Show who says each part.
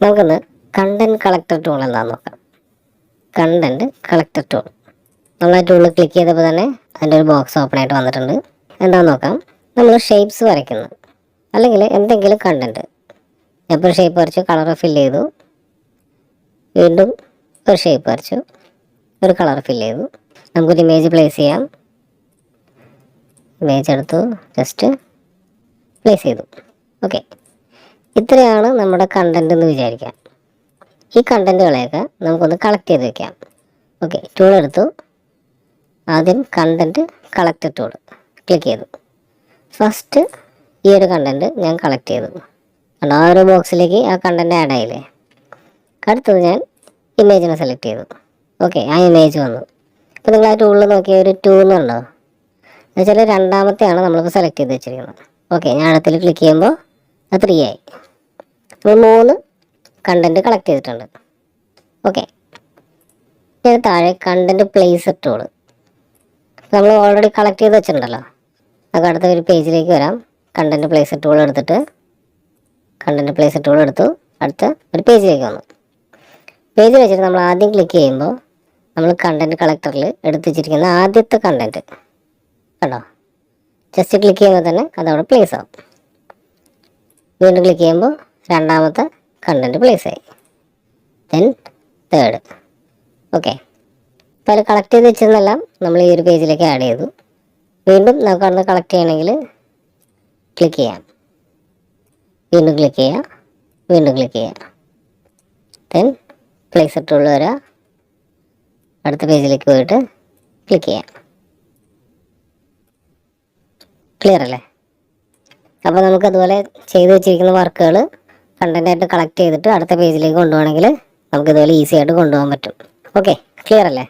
Speaker 1: നമുക്കൊന്ന് content collector tool എന്താണെന്ന് നോക്കാം. കണ്ടന്റ് കളക്ടർ ടൂൾ നമ്മൾ ആ ടൂളിൽ ക്ലിക്ക് ചെയ്തപ്പോൾ തന്നെ അതിൻ്റെ ഒരു ബോക്സ് ഓപ്പൺ ആയിട്ട് വന്നിട്ടുണ്ട്. എന്താണെന്ന് നോക്കാം. നമ്മൾ ഷേപ്സ് വരയ്ക്കുന്നു അല്ലെങ്കിൽ എന്തെങ്കിലും കണ്ടന്റ്, എപ്പോൾ ഷേപ്പ് വരച്ചു, കളർ ഫില്ല് ചെയ്തു, വീണ്ടും ഒരു ഷേപ്പ് വരച്ചു, ഒരു കളർ ഫില്ല് ചെയ്തു. നമുക്കൊരു ഇമേജ് പ്ലേസ് ചെയ്യാം. ഇമേജ് എടുത്തു, ജസ്റ്റ് പ്ലേസ് ചെയ്തു. ഓക്കെ, ഇത്രയാണ് നമ്മുടെ കണ്ടന്റ് എന്ന് വിചാരിക്കാം. ഈ കണ്ടന്റുകളെയൊക്കെ നമുക്കൊന്ന് കളക്ട് ചെയ്ത് വെക്കാം. ഓക്കെ, ടൂൾ എടുത്തു. ആദ്യം കണ്ടന്റ് കളക്ടർ ടൂൾ ക്ലിക്ക് ചെയ്തു. ഫസ്റ്റ് ഈ ഒരു കണ്ടന്റ് ഞാൻ കളക്ട് ചെയ്തു. ആ ഒരു ബോക്സിലേക്ക് ആ കണ്ടന്റ് ആഡ് ആയില്ലേ. അടുത്തത് ഞാൻ ഇമേജിനെ സെലക്ട് ചെയ്തു. ഓക്കെ, ആ ഇമേജ് വന്നു. അപ്പോൾ നിങ്ങൾ ആ ടൂളിൽ നോക്കിയ ഒരു 2 എന്നുണ്ടോ, എന്നുവെച്ചാൽ രണ്ടാമത്തെയാണ് നമ്മളിപ്പോൾ സെലക്ട് ചെയ്ത് വെച്ചിരിക്കുന്നത്. ഓക്കെ, ഞാൻ അടുത്തിൽ ക്ലിക്ക് ചെയ്യുമ്പോൾ അത് 3 ആയി. അപ്പോൾ 3 കണ്ടന്റ് കളക്ട് ചെയ്തിട്ടുണ്ട്. ഓക്കെ, ഇതിന് താഴെ കണ്ടന്റ് പ്ലേസ് ടൂൾ നമ്മൾ ഓൾറെഡി കളക്ട് ചെയ്ത് വെച്ചിട്ടുണ്ടല്ലോ. നമുക്ക് അടുത്ത ഒരു പേജിലേക്ക് വരാം. കണ്ടന്റ് പ്ലേസ് ടൂൾ എടുത്തിട്ട് കണ്ടന്റ് പ്ലേസ് ടൂൾ എടുത്തു. അടുത്ത ഒരു പേജിലേക്ക് വന്നു. പേജിൽ വെച്ചിട്ട് നമ്മൾ ആദ്യം ക്ലിക്ക് ചെയ്യുമ്പോൾ നമ്മൾ കണ്ടന്റ് കളക്ടറിൽ എടുത്ത് വെച്ചിരിക്കുന്ന ആദ്യത്തെ കണ്ടന്റ് കണ്ടോ, ജസ്റ്റ് ക്ലിക്ക് ചെയ്യുമ്പോൾ തന്നെ അതവിടെ പ്ലേസ് ആവും. വീണ്ടും ക്ലിക്ക് ചെയ്യുമ്പോൾ രണ്ടാമത്തെ കണ്ടന്റ് പ്ലേസ് ആയി, ദെൻ തേർഡ്. ഓക്കെ, അപ്പോൾ അതിൽ കളക്ട് ചെയ്ത് വെച്ചതെല്ലാം നമ്മൾ ഈ ഒരു പേജിലേക്ക് ആഡ് ചെയ്തു. വീണ്ടും നമുക്ക് അവിടെ നിന്ന് കളക്ട് ചെയ്യണമെങ്കിൽ ക്ലിക്ക് ചെയ്യാം, വീണ്ടും ക്ലിക്ക് ചെയ്യുക, വീണ്ടും ക്ലിക്ക് ചെയ്യുക, ദെൻ പ്ലേസ് ടൂൾ വരിക, അടുത്ത പേജിലേക്ക് പോയിട്ട് ക്ലിക്ക് ചെയ്യാം. ക്ലിയർ അല്ലേ? അപ്പോൾ നമുക്കതുപോലെ ചെയ്ത് വെച്ചിരിക്കുന്ന വർക്കുകൾ കണ്ടൻ്റായിട്ട് കളക്ട് ചെയ്തിട്ട് അടുത്ത പേജിലേക്ക് കൊണ്ടുപോകണമെങ്കിൽ നമുക്കിതുപോലെ ഈസി ആയിട്ട് കൊണ്ടുപോകാൻ പറ്റും. ഓക്കെ, ക്ലിയർ അല്ലേ?